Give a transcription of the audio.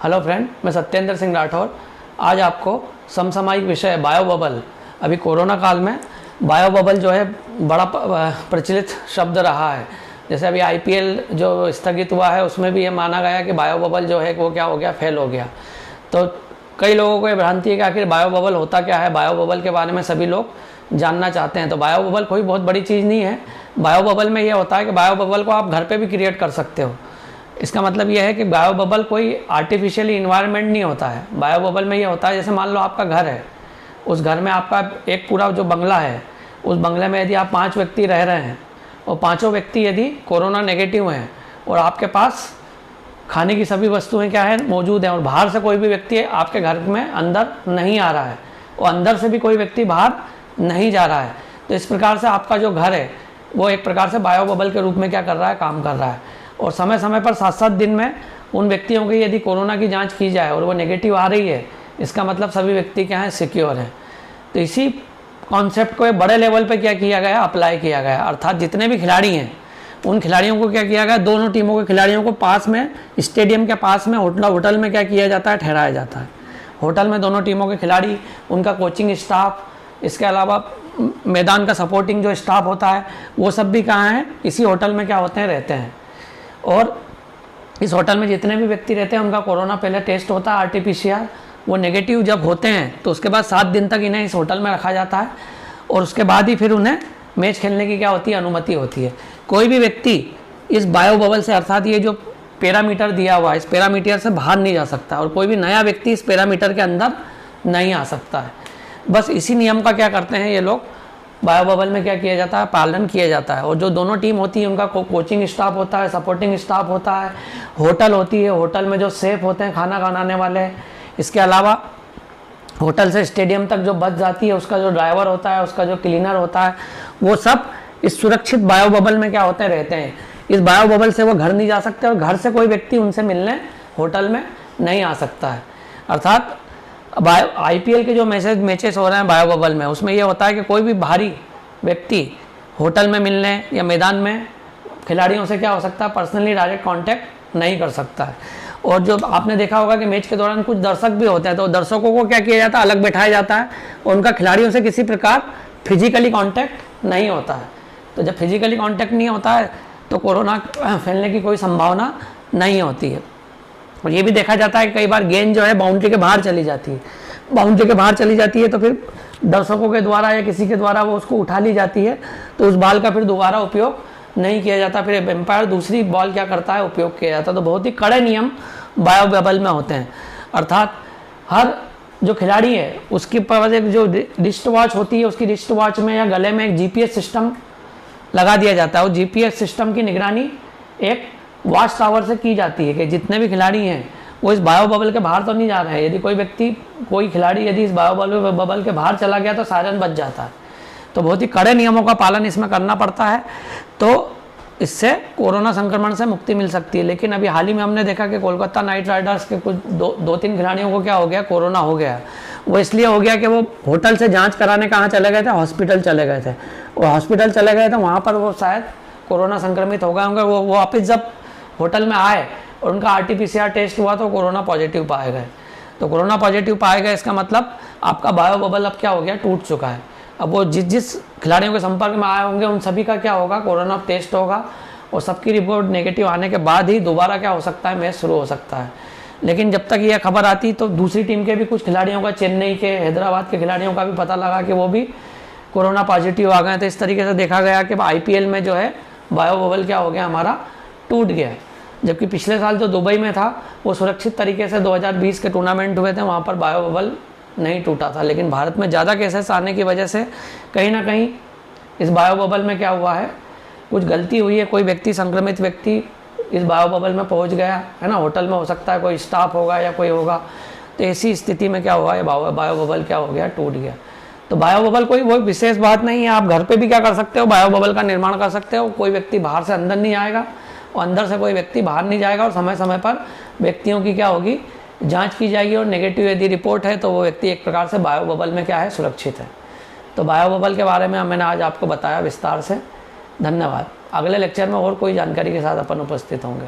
Hello friend, मैं सत्येंद्र सिंह राठौर आज आपको समसामयिक विषय बायो बबल, अभी कोरोना काल में बायो बबल जो है बड़ा प्रचलित शब्द रहा है। जैसे अभी आईपीएल जो स्थगित हुआ है उसमें भी ये माना गया कि बायो बबल जो है वो क्या हो गया, फेल हो गया। तो कई लोगों को ये भ्रांति है कि आखिर बायो बबल होता क्या है, बायो बबल के बारे में सभी लोग जानना चाहते हैं। तो बायो बबल कोई बहुत बड़ी चीज़ नहीं है। बायो बबल में ये होता है कि बायो बबल को आप घर पे भी क्रिएट कर सकते हो। इसका मतलब यह है कि बायो बबल कोई आर्टिफिशियली इन्वायरमेंट नहीं होता है। बायो बबल में ये होता है, जैसे मान लो आपका घर है, उस घर में आपका एक पूरा जो बंगला है, उस बंगले में यदि आप 5 व्यक्ति रह रहे हैं और पाँचों व्यक्ति यदि कोरोना नेगेटिव हैं और आपके पास खाने की सभी वस्तुएं क्या है, मौजूद हैं, और बाहर से कोई भी व्यक्ति आपके घर में अंदर नहीं आ रहा है और अंदर से भी कोई व्यक्ति बाहर नहीं जा रहा है, तो इस प्रकार से आपका जो घर है वो एक प्रकार से बायो बबल के रूप में क्या कर रहा है, काम कर रहा है। और समय समय पर 7-7 दिन में उन व्यक्तियों की यदि कोरोना की जांच की जाए और वो नेगेटिव आ रही है, इसका मतलब सभी व्यक्ति क्या हैं, सिक्योर हैं। तो इसी कॉन्सेप्ट को बड़े लेवल पे क्या किया गया, अप्लाई किया गया। अर्थात जितने भी खिलाड़ी हैं उन खिलाड़ियों को क्या किया गया, दोनों टीमों के खिलाड़ियों को पास में, स्टेडियम के पास में होटल में क्या किया जाता है, ठहराया जाता है। होटल में दोनों टीमों के खिलाड़ी, उनका कोचिंग स्टाफ, इसके अलावा मैदान का सपोर्टिंग जो स्टाफ होता है, वो सब भी कहाँ हैं, इसी होटल में क्या होते हैं, रहते हैं। और इस होटल में जितने भी व्यक्ति रहते हैं उनका कोरोना पहले टेस्ट होता है आरटीपीसीआर। वो नेगेटिव जब होते हैं तो उसके बाद 7 दिन तक इन्हें इस होटल में रखा जाता है और उसके बाद ही फिर उन्हें मैच खेलने की क्या होती है, अनुमति होती है। कोई भी व्यक्ति इस बायो बबल से, अर्थात ये जो पैरामीटर दिया हुआ है, इस पैरामीटर से बाहर नहीं जा सकता और कोई भी नया व्यक्ति इस पैरामीटर के अंदर नहीं आ सकता है। बस इसी नियम का क्या करते हैं ये लोग, बायो बबल में क्या किया जाता है, पालन किया जाता है। और जो दोनों टीम होती है उनका कोचिंग स्टाफ होता है, सपोर्टिंग स्टाफ होता है, होटल होती है, होटल में जो सेफ होते हैं खाना बनाने वाले, इसके अलावा होटल से स्टेडियम तक जो बस जाती है उसका जो ड्राइवर होता है, उसका जो क्लीनर होता है, वो सब इस सुरक्षित बायो बबल में क्या होते हैं, रहते हैं। इस बायो बबल से वो घर नहीं जा सकते और घर से कोई व्यक्ति उनसे मिलने होटल में नहीं आ सकता है। अर्थात आईपीएल के जो मैचेस हो रहे हैं बायो बबल में, उसमें यह होता है कि कोई भी बाहरी व्यक्ति होटल में मिलने या मैदान में खिलाड़ियों से क्या हो सकता है, पर्सनली डायरेक्ट कांटेक्ट नहीं कर सकता है। और जो आपने देखा होगा कि मैच के दौरान कुछ दर्शक भी होते हैं, तो दर्शकों को क्या किया जाता है, अलग बैठाया जाता है और उनका खिलाड़ियों से किसी प्रकार फिजिकली कांटेक्ट नहीं होता है। तो जब फिजिकली कांटेक्ट नहीं होता है तो कोरोना फैलने की कोई संभावना नहीं होती है। और ये भी देखा जाता है कि कई बार गेंद जो है बाउंड्री के बाहर चली जाती है, बाउंड्री के बाहर चली जाती है तो फिर दर्शकों के द्वारा या किसी के द्वारा वो उसको उठा ली जाती है, तो उस बॉल का फिर दोबारा उपयोग नहीं किया जाता, फिर एम्पायर दूसरी बॉल क्या करता है, उपयोग किया जाता है। तो बहुत ही कड़े नियम बायो बबल में होते हैं। अर्थात हर जो खिलाड़ी है उसकी पास एक जो रिस्ट वॉच होती है, उसकी रिस्ट वॉच में या गले में एक जीपीएस सिस्टम लगा दिया जाता है और जीपीएस सिस्टम की निगरानी एक वॉच टावर से की जाती है कि जितने भी खिलाड़ी हैं वो इस बायो बबल के बाहर तो नहीं जा रहे हैं। यदि कोई व्यक्ति, कोई खिलाड़ी यदि इस बायो बबल के बाहर चला गया तो सायरन बज जाता है। तो बहुत ही कड़े नियमों का पालन इसमें करना पड़ता है, तो इससे कोरोना संक्रमण से मुक्ति मिल सकती है। लेकिन अभी हाल ही में हमने देखा कि कोलकाता नाइट राइडर्स के कुछ 2-3 खिलाड़ियों को क्या हो गया, कोरोना हो गया। वो इसलिए हो गया कि वो होटल से जाँच कराने कहाँ चले गए थे, हॉस्पिटल चले गए थे। और हॉस्पिटल चले गए थे, वहाँ पर वो शायद कोरोना संक्रमित हो गए होंगे। वो वापस जब होटल में आए और उनका आरटीपीसीआर टेस्ट हुआ तो कोरोना पॉजिटिव पाए गए। तो कोरोना पॉजिटिव पाए गए, इसका मतलब आपका बायो बबल अब क्या हो गया, टूट चुका है। अब वो जिस खिलाड़ियों के संपर्क में आए होंगे उन सभी का क्या होगा, कोरोना टेस्ट होगा और सबकी रिपोर्ट नेगेटिव आने के बाद ही दोबारा क्या हो सकता है, मैच शुरू हो सकता है। लेकिन जब तक यह खबर आती तो दूसरी टीम के भी कुछ खिलाड़ियों का, चेन्नई के, हैदराबाद के खिलाड़ियों का भी पता लगा कि वो भी कोरोना पॉजिटिव आ गए। तो इस तरीके से देखा गया कि आईपीएल में जो है बायो बबल क्या हो गया, हमारा टूट गया। जबकि पिछले साल जो दुबई में था वो सुरक्षित तरीके से 2020 के टूर्नामेंट हुए थे, वहाँ पर बायो बबल नहीं टूटा था। लेकिन भारत में ज़्यादा केसेस आने की वजह से कहीं ना कहीं इस बायो बबल में क्या हुआ है, कुछ गलती हुई है। कोई व्यक्ति, संक्रमित व्यक्ति इस बायो बबल में पहुँच गया है ना, होटल में हो सकता है कोई स्टाफ होगा या कोई होगा, तो ऐसी स्थिति में क्या हुआ है, बायो बबल क्या हो गया, टूट गया। तो बायो बबल कोई वो विशेष बात नहीं है, आप घर पे भी क्या कर सकते हो, बायो बबल का निर्माण कर सकते हो। कोई व्यक्ति बाहर से अंदर नहीं आएगा और अंदर से कोई व्यक्ति बाहर नहीं जाएगा और समय समय पर व्यक्तियों की क्या होगी, जांच की जाएगी और नेगेटिव यदि रिपोर्ट है तो वो व्यक्ति एक प्रकार से बायो बबल में क्या है, सुरक्षित है। तो बायो बबल के बारे में मैंने आज आपको बताया विस्तार से। धन्यवाद। अगले लेक्चर में और कोई जानकारी के साथ अपन उपस्थित होंगे।